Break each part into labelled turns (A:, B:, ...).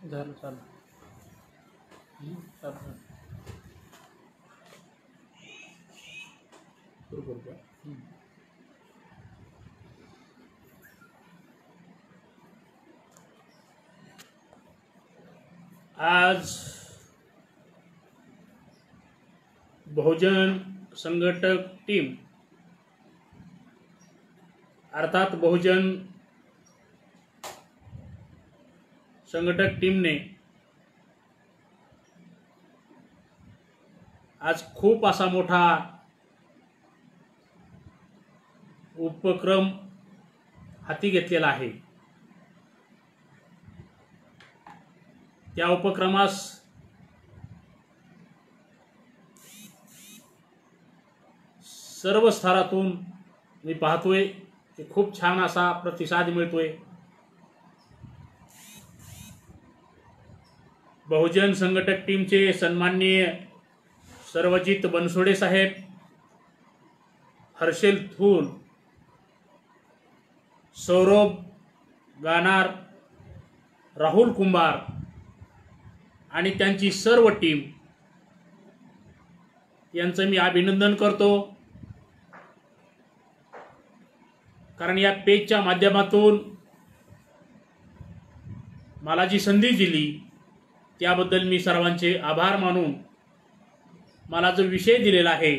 A: झालं चालू. चालू सुरू करू का? आज बहुजन संघटक टीम अर्थात बहुजन संघटक टीमने आज खूप असा मोठा उपक्रम हाती घेतलेला आहे. त्या उपक्रमास सर्व स्तरातून मी पाहतोय की खूप छान असा प्रतिसाद मिळतोय. बहुजन संघटक टीमचे सन्माननीय सर्वजित बनसोडे साहेब, हर्षल थूल, सौरभ गानार, राहुल कुंभार आणि त्यांची सर्व टीम यांचं मी अभिनंदन करतो. कारण या पेजच्या माध्यमातून मला जी संधी दिली त्याबद्दल मी सर्वांचे आभार मानून मला जो विषय दिलेला आहे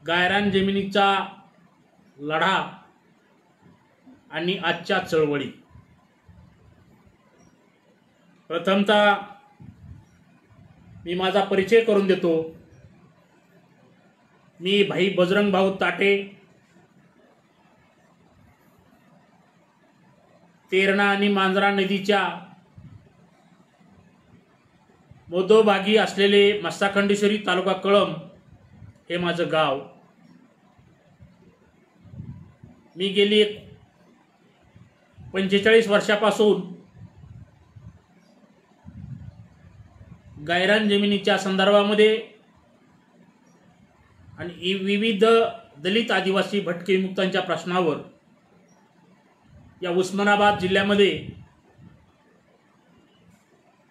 A: गायरान जमिनीचा लढा आणि आजच्या चळवळी, प्रथमतः मी माझा परिचय करून देतो. मी भाई बजरंग भाऊ ताटे, तेरणा आणि मांजरा नदीच्या मध्यभागी असलेले मस्ताखंडेश्वरी तालुका कळंब हे माझं गाव. मी गेली 45 वर्षापासून गायरान जमिनीच्या संदर्भामध्ये आणि विविध दलित आदिवासी भटके विमुक्तांच्या प्रश्नावर या उस्मानाबाद जिल्ह्यामध्ये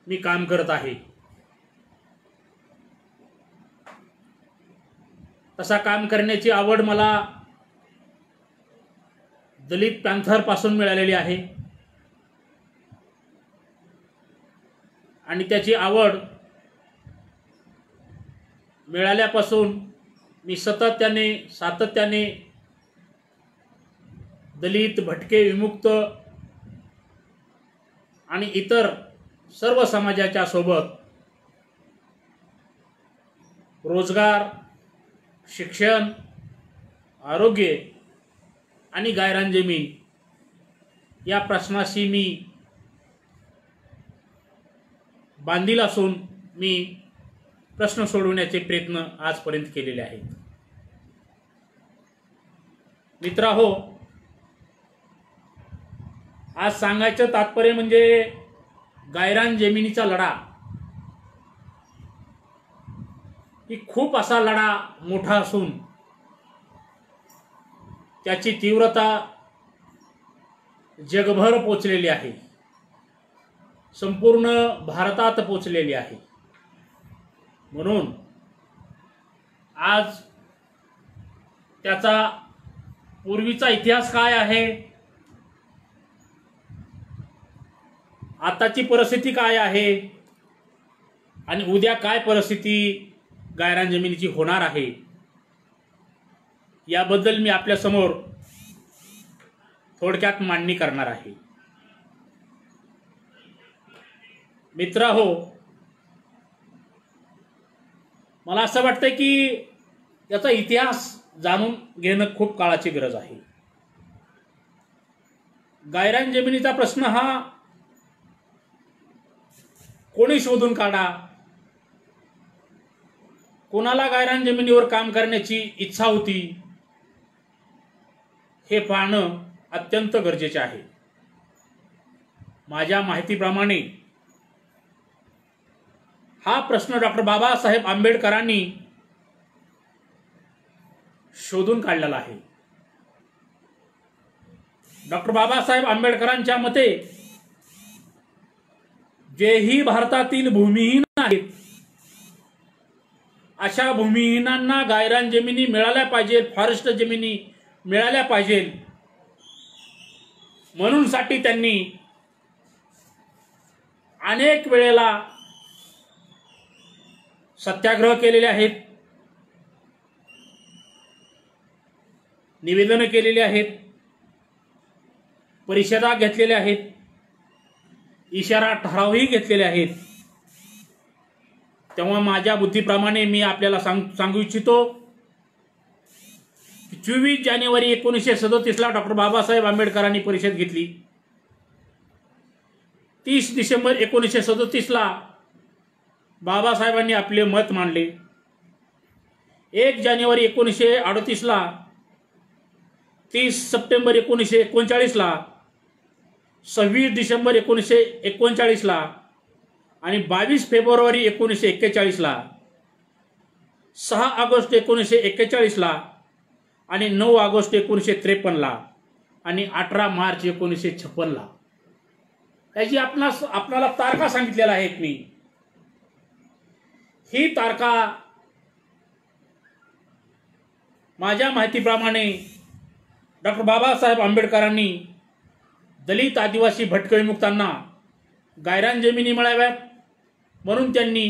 A: मी काम करत आहे. तसा काम करण्याची आवड मला दलित पॅंथर पासून मिळालेली आहे आणि त्याची आवड मिळाल्यापासून मी सातत्याने दलित, भटके, विमुक्त आणि इतर सर्व समाजाच्या सोबत रोजगार, शिक्षण, आरोग्य आणि गायरान जमीन या प्रश्नाशी मी बांधील असून मी प्रश्न सोडवण्याचे प्रयत्न आजपर्यंत केलेले आहेत. मित्रांनो, आज सांगायचं तात्पर्य म्हणजे गायरान जमिनीचा लढा ही खूप असा लढा मोठा असून त्याची तीव्रता जगभर पोचलेली आहे, संपूर्ण भारतात पोचलेली आहे. म्हणून आज त्याचा पूर्वीचा इतिहास काय आहे, आताची परिस्थिती काय आहे आणि उद्या काय परिस्थिती गायरान जमिनीची होणार आहे याबद्दल मी आपल्या समोर थोडक्यात मांडणी करणार आहे. मित्रांनो, मला असं वाटतं की याचा इतिहास जाणून घेणं खूप काळाची गरज आहे. गायरान जमिनीचा प्रश्न हा कोणी शोधून काढा, कोणाला गायरान जमिनीवर काम करण्याची इच्छा होती हे पाहणं अत्यंत गरजेचे आहे. माझ्या माहितीप्रमाणे हा प्रश्न डॉक्टर बाबासाहेब आंबेडकरांनी शोधून काढलेला आहे. डॉक्टर बाबासाहेब आंबेडकरांच्या मते जेही भारतातील भूमिहीन आहेत अशा भूमिहीनांना गायरान जमिनी मिळाल्या पाहिजेत, फॉरेस्ट जमिनी मिळाल्या पाहिजेत म्हणून साठी त्यांनी अनेक वेळेला सत्याग्रह केलेले आहेत, निवेदन केलेले आहेत, परिषदा घेतलेल्या आहेत, इशारा ठरावही घेतलेले आहेत. तेव्हा माझ्या बुद्धीप्रमाणे मी आपल्याला सांगू इच्छितो की 24 जानेवारी 1937 डॉक्टर बाबासाहेब आंबेडकरांनी परिषद घेतली. 30 डिसेंबर 1937 बाबासाहेबांनी आपले मत मांडले. 1 जानेवारी 1938 30 सप्टेंबर 1939 26 डिसेंबर 1939 आणि 22 फेब्रुवारी 1941 6 ऑगस्ट 1941 आणि 9 ऑगस्ट 1953 आणि 18 मार्च 1956 त्याची आपल्याला तारखा सांगितलेल्या आहेत. मी ही तारखा माझ्या माहितीप्रमाणे डॉक्टर बाबासाहेब आंबेडकरांनी दलित आदिवासी भटकळी मुक्तांना गायरान जमिनी मिळाव्यात म्हणून त्यांनी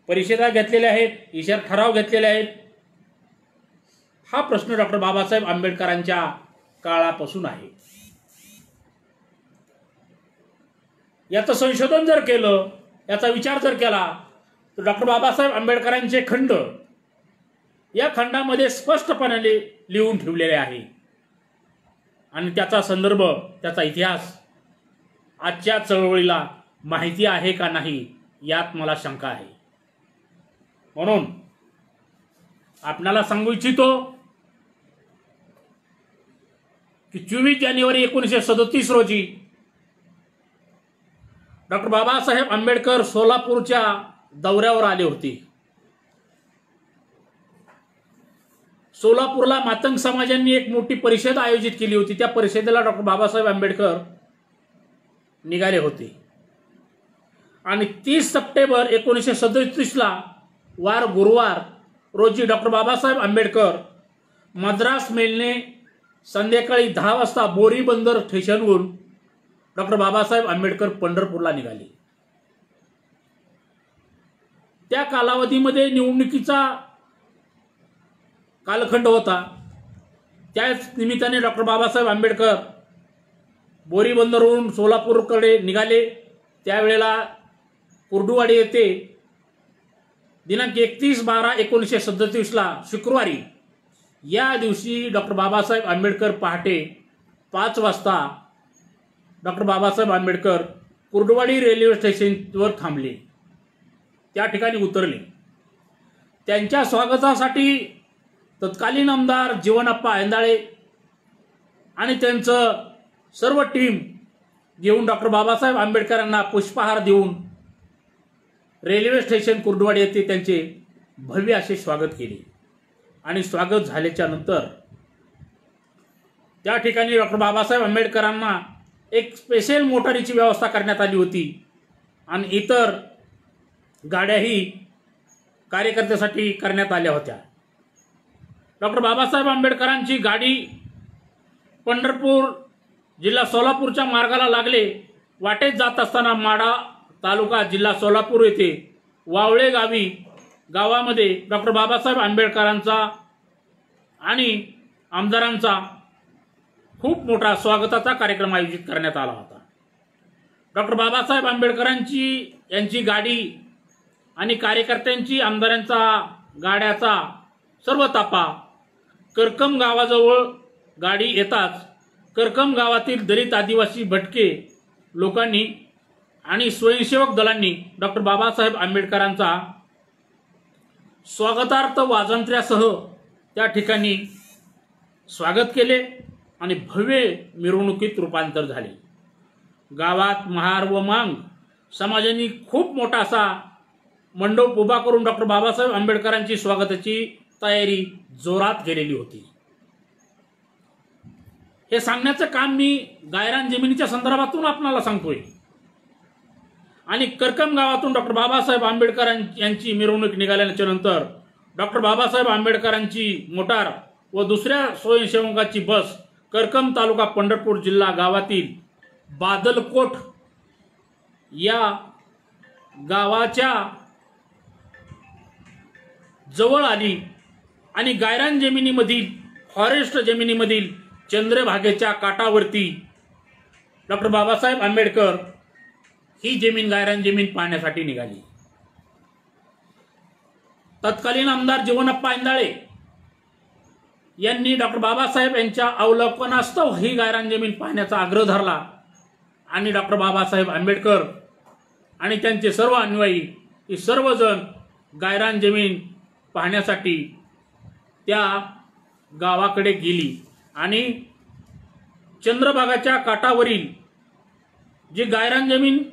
A: परिषदा घेतलेल्या आहेत, इशारा ठराव घेतलेले आहेत. हा प्रश्न डॉक्टर बाबासाहेब आंबेडकरांच्या काळापासून आहे. याचं संशोधन जर केलं, याचा विचार जर केला तर डॉक्टर बाबासाहेब आंबेडकरांचे खंड या खंडामध्ये स्पष्टपणे लिहून ठेवलेले आहे आणि त्याचा संदर्भ, त्याचा इतिहास आजच्या चळवळीला माहिती आहे का नाही यात मला शंका आहे. म्हणून आपल्याला सांगू इच्छितो की 24 जानेवारी 1937 रोजी डॉक्टर बाबासाहेब आंबेडकर सोलापूरच्या दौऱ्यावर आले होते. सोलापूरला मातंग समाजांनी एक मोठी परिषद आयोजित केली होती. त्या परिषदेला डॉक्टर बाबासाहेब आंबेडकर निघाले होते आणि 30 सप्टेंबर 1937 वार गुरुवार रोजी डॉक्टर बाबासाहेब आंबेडकर मद्रास मेलने संध्याकाळी 10 वाजता बोरी बंदर स्टेशनवरून डॉक्टर बाबासाहेब आंबेडकर पंढरपूरला निघाले. त्या कालावधीमध्ये निवडणुकीचा कालखंड होता. त्याच निमित्ताने डॉक्टर बाबासाहेब आंबेडकर बोरी बंदरवरून सोलापूरकडे निघाले. त्यावेळेला कुर्डुवाडी येथे दिनांक 31/12/1937 शुक्रवारी या दिवशी डॉक्टर बाबासाहेब आंबेडकर पहाटे 5 वाजता डॉक्टर बाबासाहेब आंबेडकर कुर्डुवाडी रेल्वे स्टेशनवर थांबले. त्या ठिकाणी उतरले. त्यांच्या स्वागतासाठी तत्कालीन आमदार जीवनप्पा एंदाळे आणि त्यांचं सर्व टीम घेऊन डॉक्टर बाबासाहेब आंबेडकरांना पुष्पहार देऊन रेल्वे स्टेशन कुर्डुवाडी येथे त्यांचे भव्य असे स्वागत केले. आणि स्वागत झाल्याच्या नंतर त्या ठिकाणी डॉक्टर बाबासाहेब आंबेडकरांना एक स्पेशल मोटारीची व्यवस्था करण्यात आली होती आणि इतर गाड्याही कार्यकर्त्यासाठी करण्यात आल्या होत्या. डॉक्टर बाबासाहेब आंबेडकरांची गाडी पंढरपूर जिल्हा सोलापूरच्या मार्गाला लागले. वाटेत जात असताना माढा तालुका जिल्हा सोलापूर येथे वावळे गावामध्ये डॉक्टर बाबासाहेब आंबेडकरांचा आणि आमदारांचा खूप मोठा स्वागताचा कार्यक्रम आयोजित करण्यात आला होता. डॉक्टर बाबासाहेब आंबेडकरांची यांची गाडी आणि कार्यकर्त्यांची आमदारांचा गाड्याचा सर्व ताफा करकम गावाजवळ गाडी येताच करकम गावातील दलित आदिवासी भटके लोकांनी आणि स्वयंसेवक दलांनी डॉक्टर बाबासाहेब आंबेडकरांचा स्वागतार्थ वाजंत्र्यासह त्या ठिकाणी स्वागत केले आणि भव्य मिरवणुकीत रूपांतर झाले. गावात महार व मांग समाजांनी खूप मोठा असा मंडप उभा करून डॉक्टर बाबासाहेब आंबेडकरांची स्वागताची तयारी जोरात केलेली होती. हे सांगण्याचं काम मी गायरान जमिनीच्या संदर्भातून आपणाला सांगतोय. आणि करकम गावातून डॉक्टर बाबासाहेब आंबेडकर यांची मिरवणूक निघाल्याच्या नंतर डॉक्टर बाबासाहेब आंबेडकरांची मोटार व दुसऱ्या स्वयंसेवकाची बस करकम तालुका पंढरपूर जिल्हा गावातील बादलकोट या गावाच्या जवळ आली आणि गायरान जमिनीमधील फॉरेस्ट जमिनीमधील चंद्रभागेच्या काठावरती डॉक्टर बाबासाहेब आंबेडकर ही जमीन गायरान जमीन पाहण्यासाठी निघाली. तत्कालीन आमदार जीवनप्पा इंदाळे यांनी डॉक्टर बाबासाहेब यांच्या अवलोकनास्तव ही गायरान जमीन पाहण्याचा आग्रह धरला आणि डॉक्टर बाबासाहेब आंबेडकर आणि त्यांचे सर्व अनुयायी हे सर्वजण गायरान जमीन पाहण्यासाठी त्या गावाकडे गेली आणि चंद्रभागाच्या काठावरील जी गायरान जमीन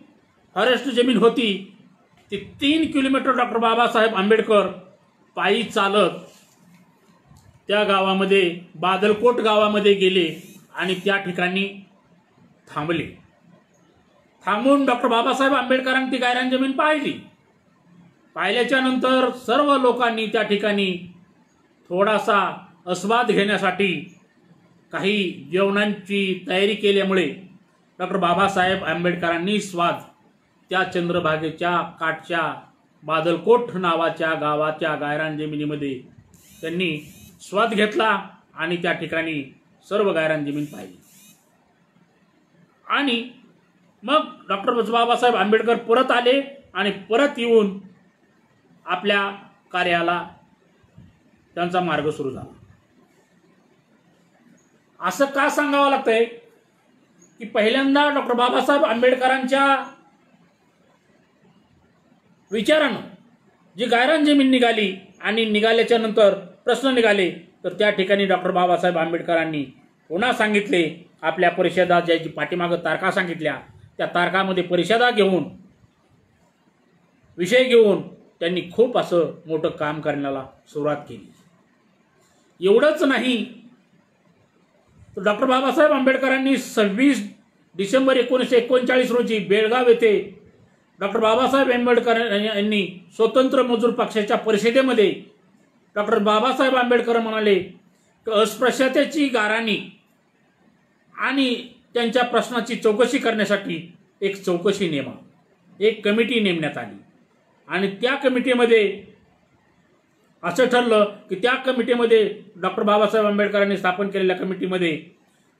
A: फॉरेस्ट जमीन होती ती 3 किलोमीटर डॉक्टर बाबासाहेब आंबेडकर पायी चालत त्या गावामध्ये बादलकोट गावामध्ये गेले आणि त्या ठिकाणी थांबले. थांबून डॉक्टर बाबासाहेब आंबेडकरांनी ती गायरान जमीन पाहिली. पाहिल्याच्या नंतर सर्व लोकांनी त्या ठिकाणी थोडासा आस्वाद घेण्यासाठी काही जेवणांची तयारी केल्यामुळे डॉक्टर बाबासाहेब आंबेडकरांनी स्वाद त्या चंद्रभागेच्या काठच्या बादलकोट नावाच्या गावाच्या गायरान जमिनीमध्ये त्यांनी स्वाद घेतला आणि त्या ठिकाणी सर्व गायरान जमीन पाहिली. आणि मग डॉक्टर बाबासाहेब आंबेडकर परत आले आणि परत येऊन आपल्या कार्याला त्यांचा मार्ग सुरू झाला. असं का सांगावं लागतंय की पहिल्यांदा डॉक्टर बाबासाहेब आंबेडकरांच्या विचारानं जी गायरान जमीन निघाली आणि निघाल्याच्या नंतर प्रश्न निघाले तर त्या ठिकाणी डॉक्टर बाबासाहेब आंबेडकरांनी पुन्हा सांगितले आपल्या परिषदा ज्याची पाठीमागं तारखा सांगितल्या त्या तारखामध्ये परिषदा घेऊन विषय घेऊन त्यांनी खूप असं मोठं काम करण्याला सुरुवात केली. एवढंच नाही तर डॉक्टर बाबासाहेब आंबेडकरांनी 26 डिसेंबर 1939 रोजी बेळगाव येथे डॉक्टर बाबासाहेब आंबेडकर यांनी स्वतंत्र मजूर पक्षाच्या परिषदेमध्ये डॉक्टर बाबासाहेब आंबेडकर म्हणाले की अस्पृश्यतेची गाऱ्हाणी आणि त्यांच्या प्रश्नाची चौकशी करण्यासाठी एक चौकशी नेमा एक कमिटी नेमण्यात आली आणि त्या कमिटीमध्ये असं ठरलं की त्या कमिटीमध्ये डॉक्टर बाबासाहेब आंबेडकरांनी स्थापन केलेल्या कमिटीमध्ये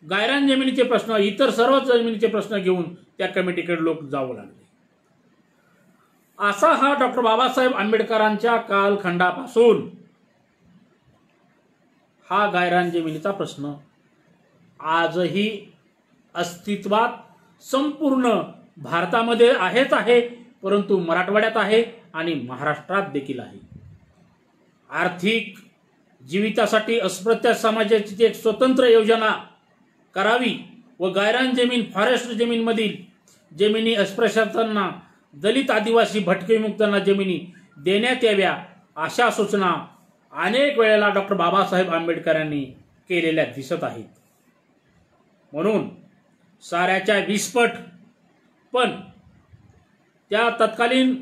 A: गायरान जमिनीचे प्रश्न इतर सर्व जमिनीचे प्रश्न घेऊन त्या कमिटीकडे लोक जाऊ लागले. असा हा डॉक्टर बाबासाहेब आंबेडकरांच्या कालखंडापासून हा गायरान जमिनीचा प्रश्न आजही अस्तित्वात संपूर्ण भारतामध्ये आहेच आहे, परंतु मराठवाड्यात आहे आणि महाराष्ट्रात देखील आहे. आर्थिक जीवितासाठी अस्पृश्य समाजाची एक स्वतंत्र योजना करावी व गायरान जमीन फॉरेस्ट जमीनमधील जमिनी अस्पृश्यांना दलित आदिवासी भटके विमुक्तांना जमिनी देण्यात याव्या अशा सूचना अनेक वेळेला डॉक्टर बाबासाहेब आंबेडकरांनी केलेल्या दिसत आहेत. म्हणून साऱ्याच्या 20 पट पण त्या तत्कालीन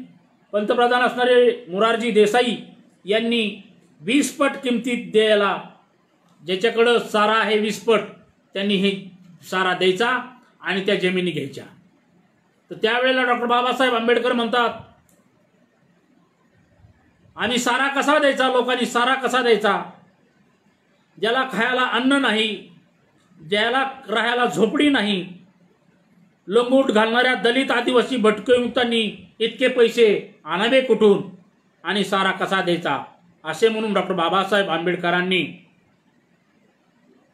A: पंतप्रधान असणारे मोरारजी देसाई यांनी 20 पट किमतीत द्यायला ज्याच्याकडं सारा आहे 20 पट त्यांनी हे सारा द्यायचा आणि त्या जमिनी घ्यायच्या. तर त्यावेळेला डॉक्टर बाबासाहेब आंबेडकर म्हणतात आणि सारा कसा द्यायचा, लोकांनी सारा कसा द्यायचा, ज्याला खायला अन्न नाही, ज्याला राहायला झोपडी नाही, लंगूट घालणाऱ्या दलित आदिवासी भटके विमुक्तांनी इतके पैसे आणावे कुठून आणि सारा कसा द्यायचा असे म्हणून डॉक्टर बाबासाहेब आंबेडकरांनी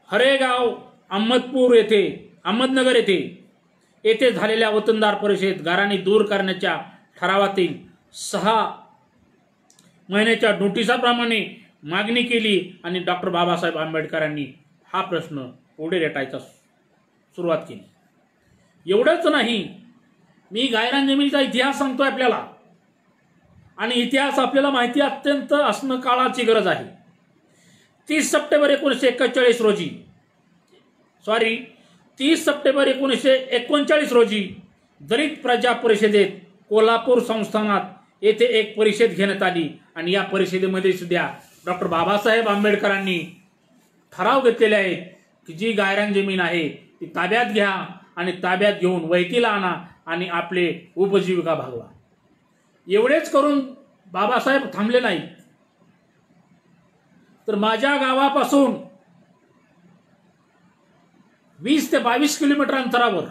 A: हरेगाव अहमदनगर येथे झालेल्या वतनदार परिषद गाऱ्हाणी दूर करण्याच्या ठरावातील 6 महिन्याच्या नोटिसाप्रमाणे मागणी केली आणि डॉक्टर बाबासाहेब आंबेडकरांनी हा प्रश्न पुढे रेटायचा सुरुवात केली. एवढंच नाही, मी गायरान जमिनीचा इतिहास सांगतोय आपल्याला आणि इतिहास आपल्याला माहिती अत्यंत असणं काळाची गरज आहे. 30 सप्टेंबर 1939 रोजी दलित प्रजा परिषदेत कोल्हापूर संस्थानात येथे एक परिषद घेण्यात आली आणि या परिषदेमध्ये सुद्धा डॉक्टर बाबासाहेब आंबेडकरांनी ठराव घेतलेले आहेत की जी गायरान जमीन आहे ती ताब्यात घ्या आणि ताब्यात घेऊन वैतीला आणा आणि आपले उपजीविका भागवा. एवढेच करून बाबासाहेब थांबले नाहीत, तर माझ्या गावापासून 20 ते 22 किलोमीटर अंतरावर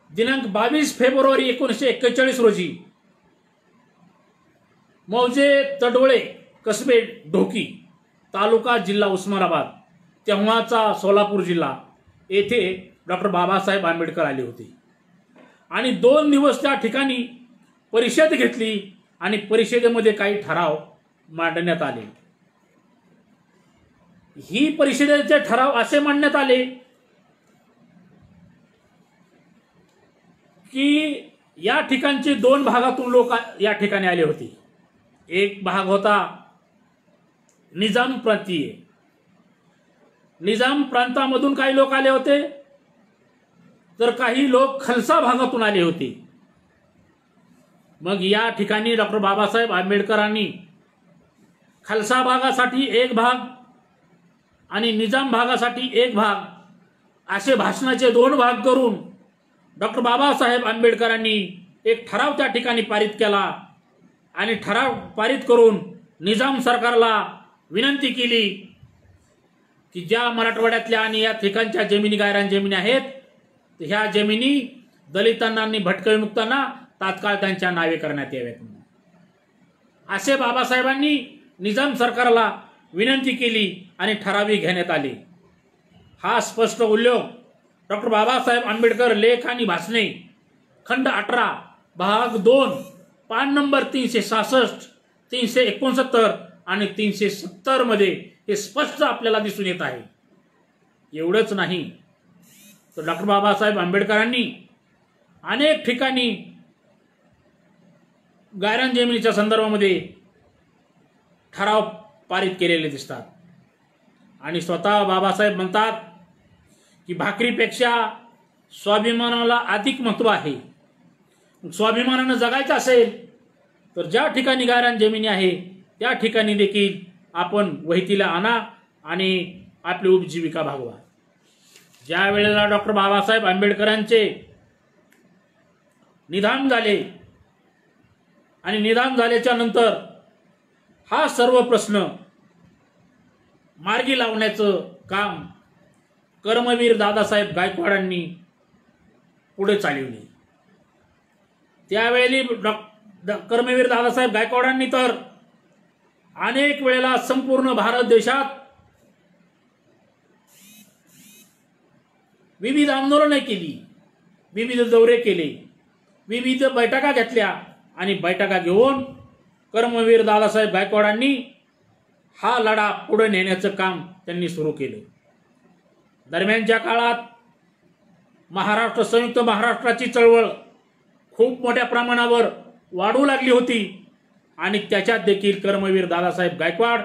A: दिनांक 22 फेब्रुवारी 1941 रोजी मौजे तडवळे कसबे ढोकी तालुका जिल्हा उस्मानाबाद तेव्हाचा सोलापूर जिल्हा येथे डॉक्टर बाबासाहेब आंबेडकर आले होते आणि 2 दिवस त्या ठिकाणी परिषद घेतली आणि परिषदेमध्ये काही ठराव मांडण्यात आले. ही परिषदेचे ठराव असे मांडण्यात आले की या ठिकाणचे 2 भागातून लोक या ठिकाणी आले होते. एक भाग होता निजाम प्रांतीय. निजाम प्रांतामधून काही लोक आले होते, तर काही लोक खालसा भागातून आले होते. मग या ठिकाणी डॉक्टर बाबासाहेब आंबेडकरांनी खालसा भागासाठी एक भाग आणि निजाम भागासाठी एक भाग असे भाषणाचे 2 भाग करून डॉक्टर बाबासाहेब आंबेडकरांनी एक ठराव त्या ठिकाणी पारित केला आणि ठराव पारित करून निजाम सरकारला विनंती केली की ज्या मराठवाड्यातल्या आणि या ठिकाणच्या जमिनी गायरान जमिनी आहेत, ह्या जमिनी दलितांना आणि भटकविमुक्तांना तात्काळ त्यांच्या नावे करण्यात याव्यात. असे बाबासाहेबांनी निजाम सरकारला विनंती केली आणि ठरावे घेण्यात आले. हा स्पष्ट उल्लेख डॉक्टर बाबासाहेब आंबेडकर लेख आणि भाषणे खंड 18 भाग 2 पान नंबर 366, 369 आणि 370 मध्ये हे स्पष्ट आपल्याला दिसून येत आहे. एवढंच नाही तर डॉक्टर बाबासाहेब आंबेडकरांनी अनेक ठिकाणी गायरान जमिनीच्या संदर्भामध्ये ठराव पारित केलेले दिसतात आणि स्वतः बाबासाहेब म्हणतात की भाकरीपेक्षा स्वाभिमानाला अधिक महत्त्व आहे. स्वाभिमानानं जगायचं असेल तर ज्या ठिकाणी गायरान जमिनी आहे त्या ठिकाणी देखील आपण वहितीला आणा आणि आपली उपजीविका भागवा. ज्या वेळेला डॉक्टर बाबासाहेब आंबेडकरांचे निधन झाले आणि निधन झाल्याच्या नंतर हा सर्व प्रश्न मार्गी लावण्याचं काम कर्मवीर दादासाहेब गायकवाडांनी पुढे चालवले. त्यावेळी कर्मवीर दादासाहेब गायकवाडांनी तर अनेक वेळेला संपूर्ण भारत देशात विविध आंदोलने केली, विविध दौरे केले, विविध बैठका घेतल्या आणि बैठका घेऊन कर्मवीर दादासाहेब गायकवाडांनी हा लढा पुढे नेण्याचं काम त्यांनी सुरू केलं. दरम्यानच्या काळात संयुक्त महाराष्ट्राची चळवळ खूप मोठ्या प्रमाणावर वाढू लागली होती आणि त्याच्यात देखील कर्मवीर दादासाहेब गायकवाड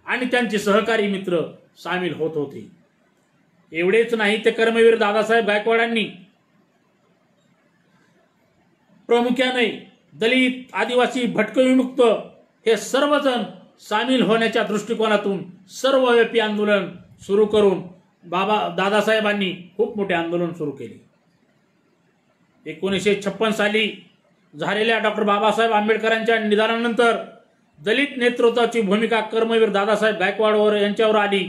A: आणि त्यांचे सहकारी मित्र सामील होत होते. एवढेच नाही, ते कर्मवीर दादासाहेब गायकवाडांनी प्रामुख्याने दलित, आदिवासी, भटकविमुक्त हे सर्वजण सामील होण्याच्या दृष्टिकोनातून सर्वव्यापी आंदोलन सुरू करून दादासाहेबांनी खूप मोठे आंदोलन सुरू केले. 1956 साली झालेल्या डॉक्टर बाबासाहेब आंबेडकरांच्या निधनानंतर दलित नेतृत्वाची भूमिका कर्मवीर दादासाहेब गायकवाड यांच्यावर आली.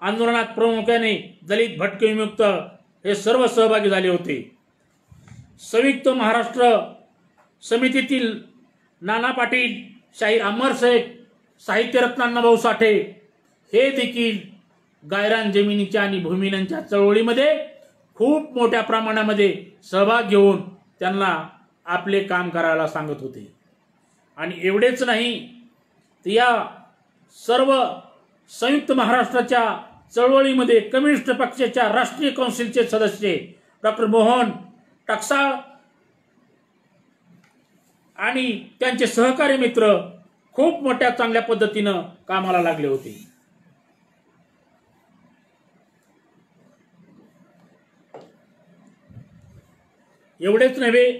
A: आंदोलनात प्रामुख्याने दलित, भटकविमुक्त हे सर्व सहभागी झाले होते. संयुक्त महाराष्ट्र समितीतील नाना पाटील, शाहीर अमर शेख, साहित्यरत्न अण्णाभाऊ साठे हे देखील गायरान जमिनीच्या आणि भूमिहीनांच्या चळवळीमध्ये खूप मोठ्या प्रमाणामध्ये सहभाग घेऊन त्यांना आपले काम करायला सांगत होते. आणि एवढेच नाही, तर या सर्व संयुक्त महाराष्ट्राच्या चळवळीमध्ये कम्युनिस्ट पक्षाच्या राष्ट्रीय कौन्सिलचे सदस्य डॉक्टर मोहन टकसाळ आणि त्यांचे सहकारी मित्र खूप मोठ्या चांगल्या पद्धतीनं कामाला लागले होते. एवढेच नव्हे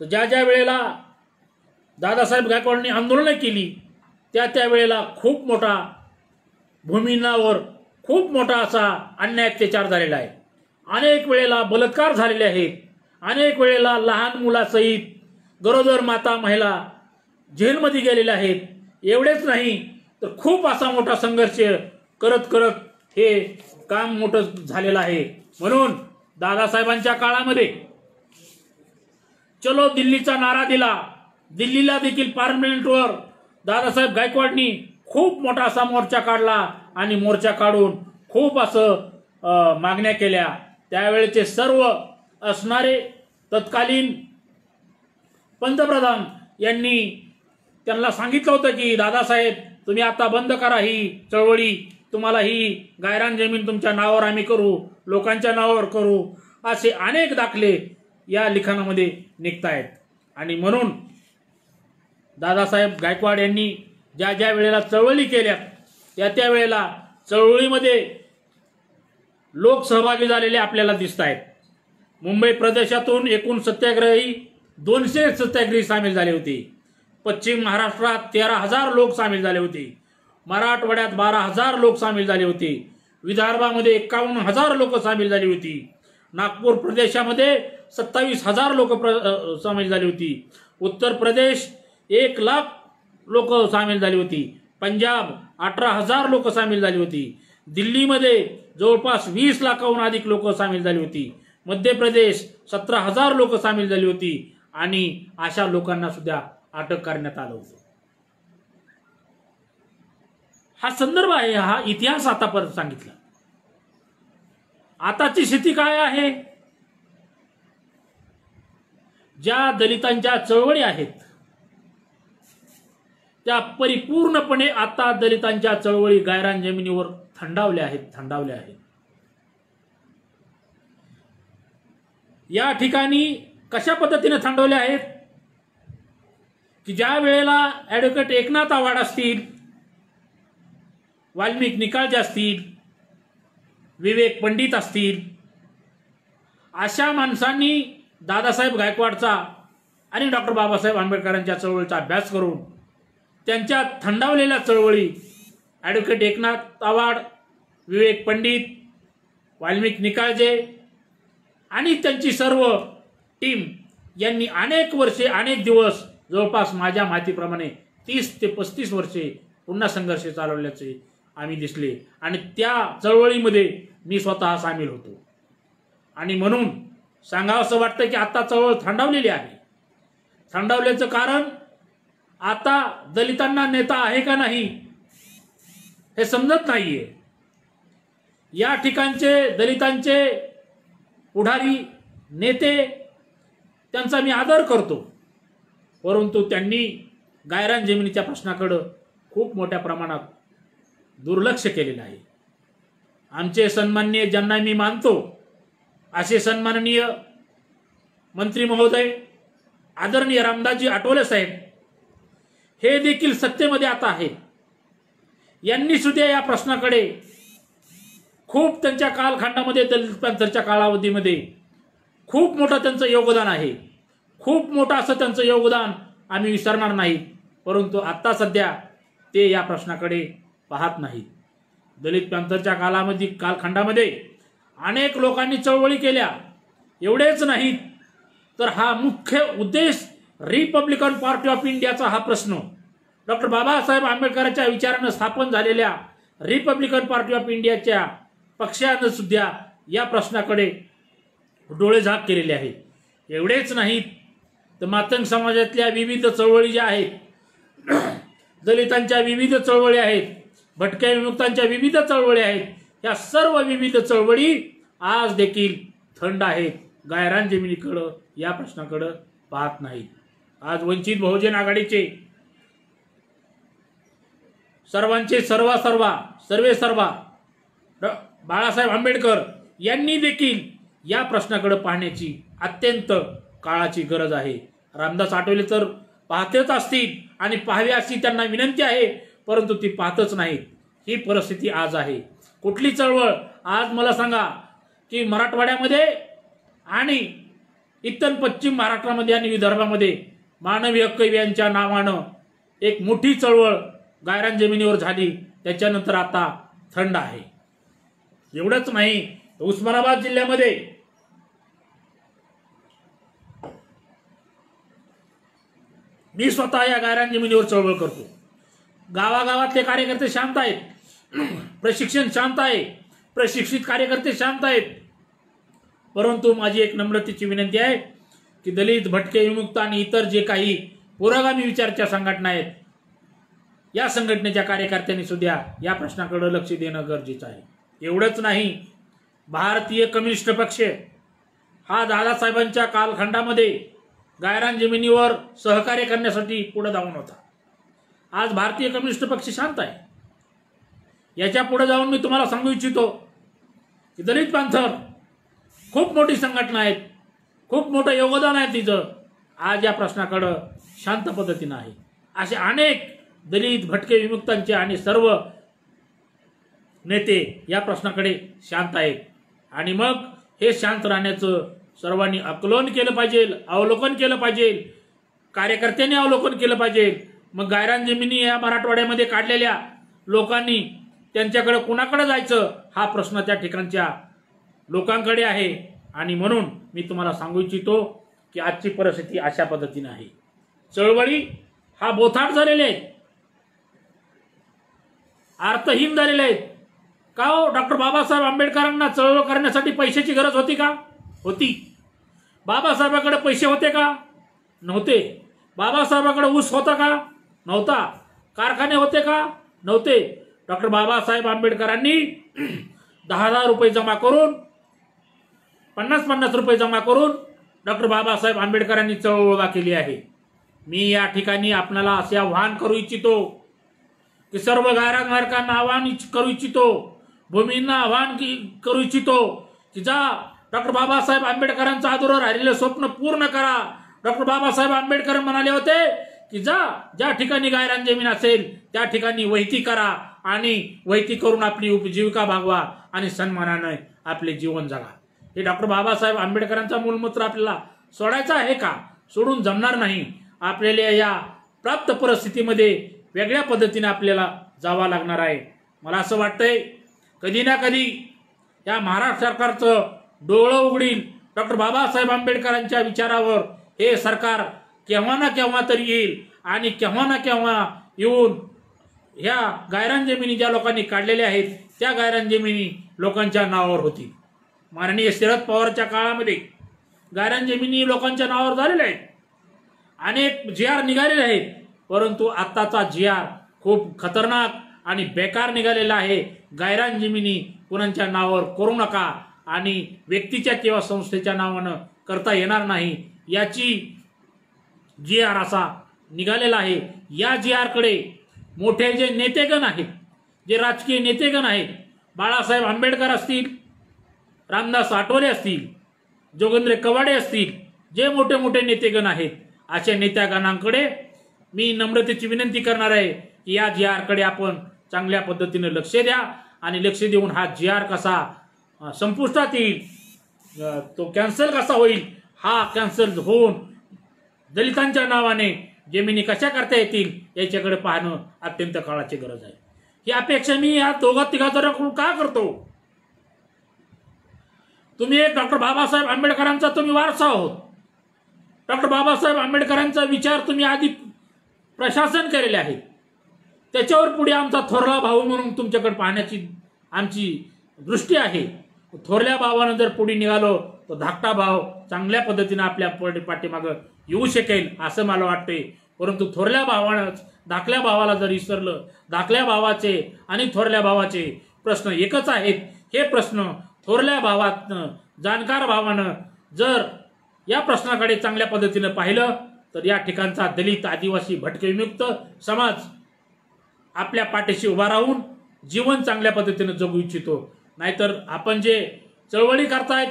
A: तर ज्या ज्या वेळेला दादासाहेब गायकवाडांनी आंदोलनं केली त्या वेळेला खूप मोठा भूमींवर खूप मोठा असा अन्याय अत्याचार झालेला आहे. अनेक वेळेला बलात्कार झालेले आहेत. अनेक वेळेला लहान मुलासहित गरोदर माता महिला जेलमध्ये गेलेल्या आहेत. एवढेच नाही तर खूप असा मोठा संघर्ष करत करत हे काम मोठं झालेलं आहे. म्हणून दादासाहेबांच्या काळामध्ये चलो दिल्लीचा नारा दिला. दिल्लीला देखील पार्लमेंटवर दादासाहेब गायकवाडांनी खूप मोठा असा मोर्चा काढला आणि मोर्चा काढून खूप असं मागण्या केल्या. त्यावेळेचे सर्व असणारे तत्कालीन पंतप्रधान यांनी त्यांना सांगितलं होतं की दादासाहेब तुम्ही आता बंद करा ही चळवळी, तुम्हाला ही गायरान जमीन तुमच्या नावावर आम्ही करू, लोकांच्या नावावर करू, असे अनेक दाखले या लिखाणामध्ये निघतायत. आणि म्हणून दादासाहेब गायकवाड यांनी ज्या ज्या वेळेला चळवळी केल्या त्या वेळेला चळवळीमध्ये लोक सहभागी झालेले आपल्याला दिसत आहेत. मुंबई प्रदेशातून एकूण सत्याग्रही 200 सत्याग्रही सामील झाले होते. पश्चिम महाराष्ट्रात 13,000 लोक सामील झाले होते. मराठवाड्यात 12,000 लोक सामील झाले होते. विदर्भामध्ये 51,000 लोक सामील झाली होती. नागपूर प्रदेशामध्ये 27,000 लोक सामील झाली होती. उत्तर प्रदेश 1,00,000 लोक सामील झाली होती. पंजाब 18,000 लोक सामील झाली होती. दिल्लीमध्ये जवळपास 20 लाखाहून अधिक लोक सामील झाली होती. मध्य प्रदेश 17,000 लोक सामील झाली होती. आणि अशा लोकांना सुद्धा अटक करण्यात आलं होतं. हा संदर्भ आहे, हा इतिहास आतापर्यंत सांगितला. आताची स्थिती काय आहे? ज्या दलितांच्या चळवळी आहेत त्या परिपूर्णपणे आता दलितांच्या चळवळी गायरान जमिनीवर थंडावल्या आहेत. या ठिकाणी कशा पद्धतीने थंडावल्या आहेत की ज्या वेळेला ॲडव्होकेट एकनाथ आव्हाड असतील, वाल्मिक निकाळजे असतील, विवेक पंडित असतील, अशा माणसांनी दादासाहेब गायकवाडचा आणि डॉक्टर बाबासाहेब आंबेडकरांच्या चळवळीचा अभ्यास करून त्यांच्या थंडावलेल्या चळवळी ॲडव्होकेट एकनाथ आव्हाड, विवेक पंडित, वाल्मिक निकाळजे आणि त्यांची सर्व टीम यांनी अनेक वर्षे अनेक दिवस जवळपास माझ्या माहितीप्रमाणे 30 ते 35 वर्षे पुन्हा संघर्ष चालवल्याचे आम्ही दिसले. आणि त्या चळवळीमध्ये मी स्वतः सामील होतो. आणि म्हणून सांगावं असं वाटतं की आता चळवळ थंडावलेली आहे. थंडावल्याचं कारण आता दलितांना नेता आहे का नाही हे समजत नाहीये. या ठिकाणचे दलितांचे पुढारी नेते त्यांचा मी आदर करतो, परंतु त्यांनी गायरान जमिनीच्या प्रश्नाकडे खूप मोठ्या प्रमाणात दुर्लक्ष केलेलं आहे. आमचे सन्माननीय ज्यांना मी मानतो असे सन्माननीय मंत्री महोदय आदरणीय रामदासजी आठवले साहेब हे देखील सत्तेमध्ये आता आहेत. यांनी सुद्धा या प्रश्नाकडे खूप त्यांच्या कालखंडामध्ये दलित पॅंथरच्या कालावधीमध्ये खूप मोठं त्यांचं योगदान आहे. खूप मोठं असं त्यांचं योगदान आम्ही विसरणार नाही. परंतु आता सध्या ते या प्रश्नाकडे पाहत नाहीत. दलित पॅंथरच्या कालखंडामध्ये अनेक लोकांनी चळवळी केल्या. एवढेच नाहीत तर हा मुख्य उद्देश रिपब्लिकन पार्टी ऑफ इंडियाचा हा प्रश्न डॉक्टर बाबासाहेब आंबेडकरांच्या विचारानं स्थापन झालेल्या रिपब्लिकन पार्टी ऑफ इंडियाच्या पक्षानं सुद्धा या प्रश्नाकडे डोळेझाक केलेले आहे. एवढेच नाहीत तर मातंग समाजातल्या विविध चळवळी ज्या आहेत, दलितांच्या विविध चळवळी आहेत, भटक्या विमुक्तांच्या विविध चळवळी आहेत, या सर्व विविध चळवळी आज देखील थंड आहेत. गायरान जमिनीकडं या प्रश्नाकडं पाहत नाहीत. आज वंचित बहुजन आघाडीचे सर्वांचे सर्वे बाळासाहेब आंबेडकर यांनी देखील या प्रश्नाकडे पाहण्याची अत्यंत काळाची गरज आहे. रामदास आठवले तर पाहतच असतील आणि पाहावी अशी त्यांना विनंती आहे, परंतु ती पाहतच नाहीत. ही परिस्थिती आज आहे. कुठली चळवळ आज मला सांगा की मराठवाड्यामध्ये आणि इतर पश्चिम महाराष्ट्रामध्ये आणि विदर्भामध्ये मानवी हक्क यांच्या नावानं एक मोठी चळवळ गायरान जमिनीवर झाली. त्याच्यानंतर आता थंड आहे. एवढंच नाही, उस्मानाबाद जिल्ह्यामध्ये मी स्वतः या गायरान जमिनीवर चळवळ करतो. गावागावातले कार्यकर्ते शांत आहेत, प्रशिक्षण शांत आहे, प्रशिक्षित कार्यकर्ते शांत आहेत. परंतु माझी एक नम्रतेची विनंती आहे की दलित, भटके, विमुक्त आणि इतर जे काही पुरोगामी विचाराच्या संघटना आहेत, या संघटनेच्या कार्यकर्त्यांनी सुद्धा या प्रश्नाकडे लक्ष देणं गरजेचं आहे. एवढंच नाही, भारतीय कम्युनिस्ट पक्ष हा दादासाहेबांच्या कालखंडामध्ये गायरान जमिनीवर सहकार्य करण्यासाठी पुढे जाऊन होता. आज भारतीय कम्युनिस्ट पक्ष शांत आहे. याच्या पुढे जाऊन मी तुम्हाला सांगू इच्छितो की दलित पॅंथर खूप मोठी संघटना आहे, खूप मोठं योगदान आहे तिचं. आज या प्रश्नाकडे शांत पद्धतीनं आहे. असे अनेक दलित, भटके, विमुक्तांचे आणि सर्व नेते या प्रश्नाकडे शांत आहेत. आणि मग हे शांत राहण्याचं सर्वांनी आकलन केलं पाहिजे, अवलोकन केलं पाहिजे, कार्यकर्त्यांनी अवलोकन केलं पाहिजे. मग गायरान जमिनी या मराठवाड्यामध्ये काढलेल्या लोकांनी त्यांच्याकडे कुणाकडे जायचं हा प्रश्न त्या ठिकाणच्या लोकांकडे आहे. आणि म्हणून मी तुम्हाला सांगू इच्छितो की आजची परिस्थिती अशा पद्धतीने आहे. चळवळी हा बोथाट झालेले आहेत, अर्थहीन झालेले आहेत. का हो, डॉक्टर बाबासाहेब आंबेडकरांना चळवळ करण्यासाठी पैशाची गरज होती का? होती. बाबासाहेबांकडे पैसे होते का? नव्हते. बाबासाहेबांकडे ऊस होता का? नव्हता. कारखाने होते का? नव्हते. डॉक्टर बाबासाहेब आंबेडकरांनी 10,000 रुपये जमा करून, 50-50 रुपये जमा करून डॉक्टर बाबासाहेब आंबेडकरांनी चळवळ उभा केली आहे. मी या ठिकाणी आपल्याला असे आवाहन करू इच्छितो की सर्व गायरानधारकांना आवाहन करू इच्छितो, भूमींना आवाहन करू इच्छितो की जा डॉक्टर बाबासाहेब आंबेडकरांचं अधुरं राहिलेलं स्वप्न पूर्ण करा. डॉक्टर बाबासाहेब आंबेडकर म्हणाले होते की ज्या ठिकाणी गायरान जमीन असेल त्या ठिकाणी वैती करा आणि वैती करून आपली उपजीविका भागवा आणि सन्मानाने आपले जीवन जगा. हे डॉक्टर बाबासाहेब आंबेडकरांचा मूलमंत्र आपल्याला सोडायचा आहे का? सोडून जमणार नाही. आपल्याला या प्राप्त परिस्थितीमध्ये वेगळ्या पद्धतीने आपल्याला जावं लागणार आहे. मला असं वाटतंय कधी ना कधी या महाराष्ट्र सरकारचं डोळं उघडील डॉक्टर बाबासाहेब आंबेडकरांच्या विचारावर हे सरकार केव्हा ना केव्हा तरी येईल आणि केव्हा ना केव्हा येऊन ह्या गायरान जमिनी ज्या लोकांनी काढलेल्या आहेत त्या गायरान जमिनी लोकांच्या नावावर होतील. माननीय शरद पवारच्या काळामध्ये गायरान जमिनी लोकांच्या नावावर झालेल्या आहेत, अनेक GR निघालेले आहेत. परंतु आत्ताचा GR खूप खतरनाक आणि बेकार निघालेला आहे. गायरान जमिनी कुणाच्या नावावर करू नका आणि व्यक्तीच्या किंवा संस्थेच्या नावानं करता येणार नाही याची GR असा निघालेला आहे. या GR कडे मोठे जे नेतेगण आहेत, जे राजकीय नेतेगण आहेत, बाळासाहेब आंबेडकर असतील, रामदास आठवले असतील, जोगेंद्र कवाडे असतील, जे मोठे मोठे नेतेगण आहेत, अशा नेत्यागणांकडे मी नम्रतेची विनंती करणार आहे की या GR कडे आपण चांगल्या पद्धतीने लक्ष द्या आणि लक्ष देऊन हा GR कसा संपुष्टात येईल, तो कॅन्सल कसा होईल, हा कॅन्सल होऊन दलितांच्या नावाने जमिनी कशा करता येतील याच्याकडे पाहणं अत्यंत काळाची गरज आहे. ही अपेक्षा मी या दोघा-तिघा जणांकडून का करतो? तुम्ही एक डॉक्टर बाबासाहेब आंबेडकरांचा तुम्ही वारसा आहोत. डॉक्टर बाबासाहेब आंबेडकरांचा विचार तुम्ही आधी प्रशासन केलेले आहेत. त्याच्यावर पुढे आमचा थोरला भाऊ म्हणून तुमच्याकडे पाहण्याची आमची दृष्टी आहे. थोरल्या भावानं जर पुढे निघालो तर धाकटा भाव चांगल्या पद्धतीने आपल्या पाठीमागं येऊ शकेल असं मला वाटते. परंतु थोरल्या भावानं धाकल्या भावाला जर विसरलं, धाकल्या भावाचे आणि थोरल्या भावाचे प्रश्न एकच आहेत. हे प्रश्न थोरल्या भावातनं, जाणकार भावानं जर या प्रश्नाकडे चांगल्या पद्धतीने पाहिलं तर या ठिकाणचा दलित, आदिवासी, भटके, विमुक्त समाज आपल्या पाठीशी उभा राहून जीवन चांगल्या पद्धतीने जगू इच्छितो. नाहीतर आपण जे चळवळी करतायत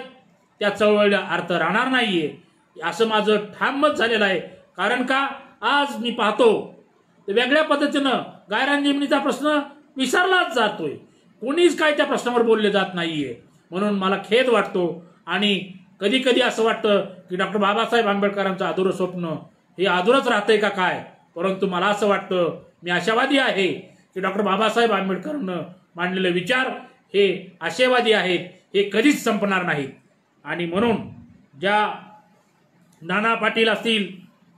A: त्या चळवळीला अर्थ राहणार नाहीये असं माझं ठाम मत झालेलं आहे. कारण का आज मी पाहतो वेगळ्या पद्धतीनं गायरान जमिनीचा प्रश्न विसरलाच जातोय. कोणीच काय त्या प्रश्नावर बोलले जात नाहीये. म्हणून मला खेद वाटतो आणि कधी कधी असं वाटतं की डॉक्टर बाबासाहेब आंबेडकरांचं अधुरं स्वप्न हे अधुरंच राहतंय का काय, परंतु मला असं वाटतं, मी आशावादी आहे की डॉक्टर बाबासाहेब आंबेडकरांनं मांडलेले विचार हे आशावादी आहेत, हे कधीच संपणार नाहीत. आणि म्हणून ज्या नाना पाटील असतील,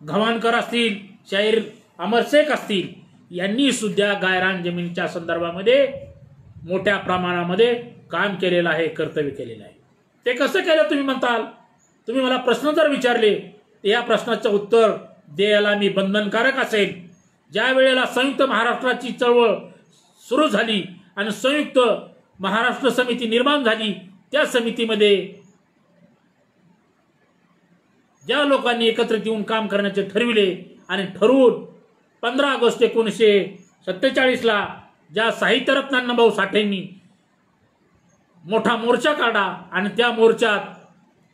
A: गव्हाणकर असतील, शाहीर अमर शेख असतील, यांनी सुद्धा गायरान जमिनीच्या संदर्भामध्ये मोठ्या प्रमाणामध्ये काम केलेलं आहे, कर्तव्य केलेलं आहे. ते कसं केलं तुम्ही म्हणताल? तुम्ही मला प्रश्न जर विचारले तर या प्रश्नाचं उत्तर द्यायला मी बंधनकारक असेल. ज्या वेळेला संयुक्त महाराष्ट्राची चळवळ सुरू झाली आणि संयुक्त महाराष्ट्र समिती निर्माण झाली, त्या समितीमध्ये ज्या लोकांनी एकत्रित येऊन काम करण्याचे ठरविले आणि ठरवून 15 ऑगस्ट 1947ला ज्या साहित्यरत्न अण्णाभाऊ साठेंनी मोठा मोर्चा काढला आणि त्या मोर्चात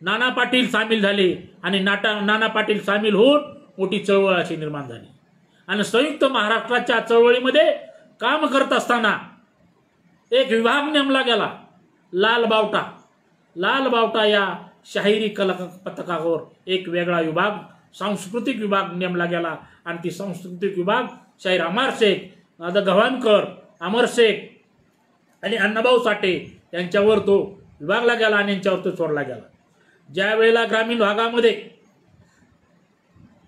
A: नाना पाटील सामील झाले आणि नाना पाटील सामील होऊन मोठी चळवळ अशी निर्माण झाली. आणि संयुक्त महाराष्ट्राच्या चळवळीमध्ये काम करत असताना एक विभाग नेमला गेला, लाल बावटा. लाल बावटा या शाहिरी कला पथकावर एक वेगळा विभाग, सांस्कृतिक विभाग नेमला गेला आणि ती सांस्कृतिक विभाग शाहीर अमर शेख, दादा गव्हाणकर, अमर शेख आणि अण्णाभाऊ साठे यांच्यावर तो विभागला गेला आणि यांच्यावर तो सोडला गेला. ज्या वेळेला ग्रामीण भागामध्ये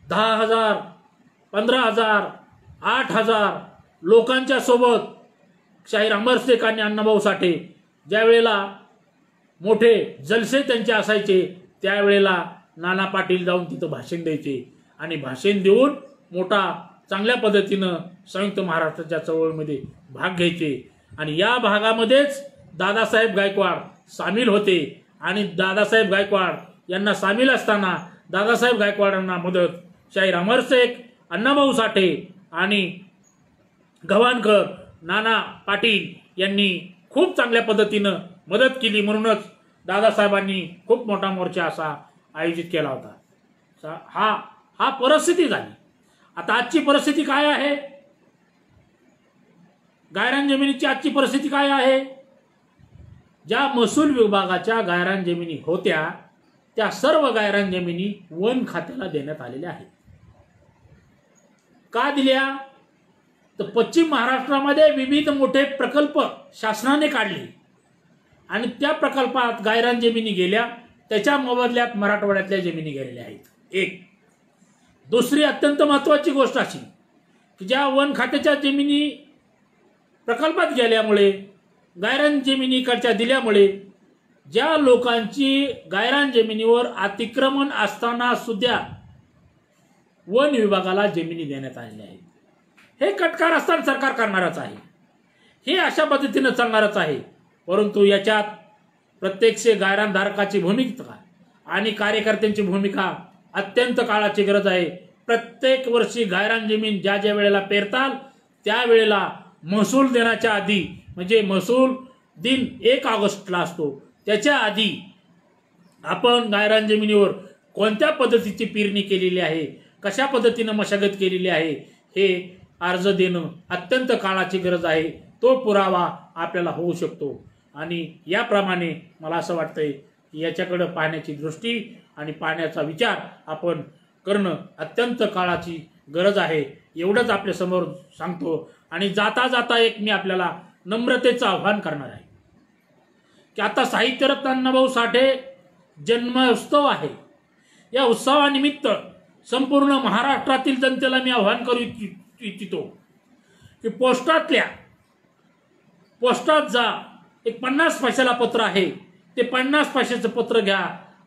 A: 10,000, 15,000, 8,000 लोकांच्या सोबत शाहीर अमर शेख आणि अण्णाभाऊ साठे ज्या वेळेला मोठे जलसे त्यांचे असायचे, त्यावेळेला नाना पाटील जाऊन तिथं भाषण द्यायचे आणि भाषण देऊन मोठा चांगल्या पद्धतीनं संयुक्त महाराष्ट्राच्या चळवळीमध्ये भाग घ्यायचे. आणि या भागामध्येच दादासाहेब गायकवाड सामील होते आणि दादासाहेब गायकवाड यांना सामील असताना दादासाहेब गायकवाडांना मदत शाहीर अमर शेख, अण्णाभाऊ साठे आणि गव्हाणकर, नाना पाटील यांनी खूप चांगल्या पद्धतीनं मदत केली. म्हणूनच दादासाहेबांनी खूप मोठा मोर्चा असा आयोजित केला होता. हा परिस्थिती झाली. आता आजची परिस्थिती काय आहे? गायरान जमिनीची आजची परिस्थिती काय आहे? ज्या महसूल विभागाच्या गायरान जमिनी होत्या त्या सर्व गायरान जमिनी वन खात्याला देण्यात आलेल्या आहेत. का दिल्या? तर पश्चिम महाराष्ट्रामध्ये विविध मोठे प्रकल्प शासनाने काढले आणि त्या प्रकल्पात गायरान जमिनी गेल्या, त्याच्या मोबदल्यात मराठवाड्यातल्या जमिनी गेलेल्या आहेत. एक. दुसरी अत्यंत महत्त्वाची गोष्ट अशी की ज्या वन खात्याच्या जमिनी प्रकल्पात गेल्यामुळे, गायरान जमिनीकडच्या दिल्यामुळे ज्या लोकांची गायरान जमिनीवर अतिक्रमण असताना सुद्धा वन विभागाला जमिनी देण्यात आलेल्या आहेत. हे कटकार असताना सरकार करणारच आहे, हे अशा पद्धतीनं चालणारच आहे. परंतु याच्यात प्रत्यक्ष गायरानधारकाची भूमिका आणि कार्यकर्त्यांची भूमिका अत्यंत काळाची गरज आहे. प्रत्येक वर्षी गायरान जमीन ज्या ज्या वेळेला पेरताल त्यावेळेला महसूल दिनाच्या आधी, म्हणजे महसूल दिन 1 ऑगस्टला असतो, त्याच्या आधी आपण गायरान जमिनीवर कोणत्या पद्धतीची पेरणी केलेली आहे, कशा पद्धतीनं मशागत केलेली आहे, हे अर्ज देणं अत्यंत काळाची गरज आहे. तो पुरावा आपल्याला होऊ शकतो. आणि याप्रमाणे मला असं वाटतंय की याच्याकडे पाहण्याची दृष्टी आणि पाहण्याचा विचार आपण करणं अत्यंत काळाची गरज आहे. एवढंच आपल्या समोर सांगतो. आणि जाता जाता एक मी आपल्याला नम्रतेचं आव्हान करणार आहे की आता साहित्यरत्न अण्णाभाऊ साठे जन्मोत्सव आहे. या उत्सवानिमित्त संपूर्ण महाराष्ट्रातील जनतेला मी आव्हान करू इच्छितो की पोस्टात जा. एक 50 पैशाला पत्र आहे, ते 50 पैशाचं पत्र घ्या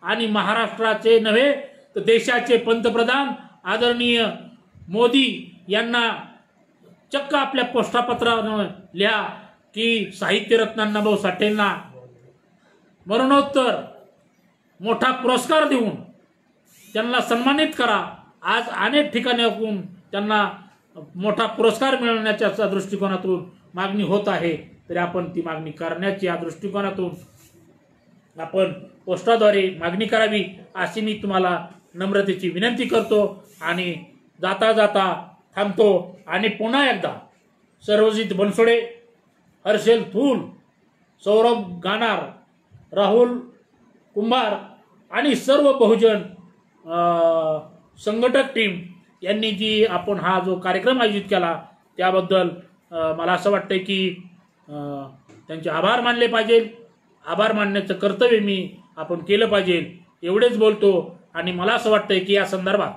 A: आणि महाराष्ट्राचे नव्हे तर देशाचे पंतप्रधान आदरणीय मोदी यांना चक्क आपल्या पोस्टापत्रानं लिहा की साहित्यरत्न अण्णाभाऊ साठेंना मरणोत्तर मोठा पुरस्कार देऊन त्यांना सन्मानित करा. आज अनेक ठिकाणाहून त्यांना मोठा पुरस्कार मिळवण्याच्या दृष्टिकोनातून मागणी होत आहे, तरी आपण ती मागणी करण्याची या दृष्टिकोनातून आपण पोस्टाद्वारे मागणी करावी अशी मी तुम्हाला नम्रतेची विनंती करतो. आणि जाता जाता थांबतो आणि पुन्हा एकदा सर्वजित बनसोडे, हर्षल थूल, सौरभ गानार, राहुल कुंभार आणि सर्व बहुजन संघटक टीम यांनी जी आपण हा जो कार्यक्रम आयोजित केला त्याबद्दल मला असं वाटतं की त्यांचे आभार मानले पाहिजे. आभार मानण्याचं कर्तव्य आपण केलं पाहिजे. एवढेच बोलतो. आणि मला असं वाटतंय की या संदर्भात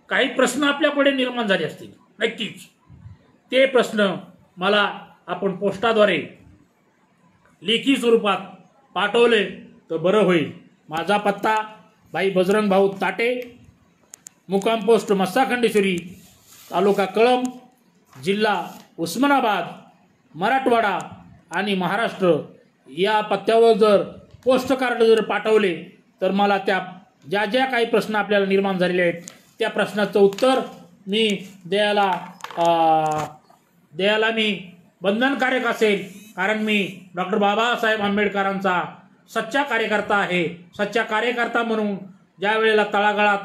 A: काही प्रश्न आपल्यापुढे निर्माण झाले असतील नक्कीच. ते प्रश्न मला आपण पोस्टाद्वारे लेखी स्वरूपात पाठवले तर बरं होईल. माझा पत्ता भाई बजरंग भाऊ ताटे, मुक्काम पोस्ट मस्साखंडेश्वरी, तालुका कळंब, जिल्हा उस्मानाबाद, मराठवाडा आणि महाराष्ट्र या पत्त्यावर जर पोस्ट कार्ड जर पाठवले तर मला त्या ज्या ज्या काही प्रश्न आपल्याला निर्माण झालेले आहेत त्या प्रश्नाचं उत्तर मी द्यायला मी बंधनकारक असेल. कारण मी डॉक्टर बाबासाहेब आंबेडकरांचा सच्चा कार्यकर्ता आहे. सच्चा कार्यकर्ता म्हणून ज्या वेळेला तळागाळात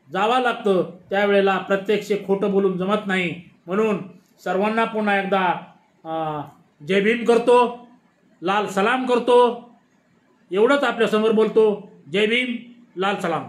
A: जावं लागतं त्यावेळेला प्रत्यक्ष खोटं बोलून जमत नाही. म्हणून सर्वांना पुन्हा एकदा जय भीम करतो, लाल सलाम करतो. एवढंच आपल्यासमोर बोलतो. जय भीम, लाल सलाम.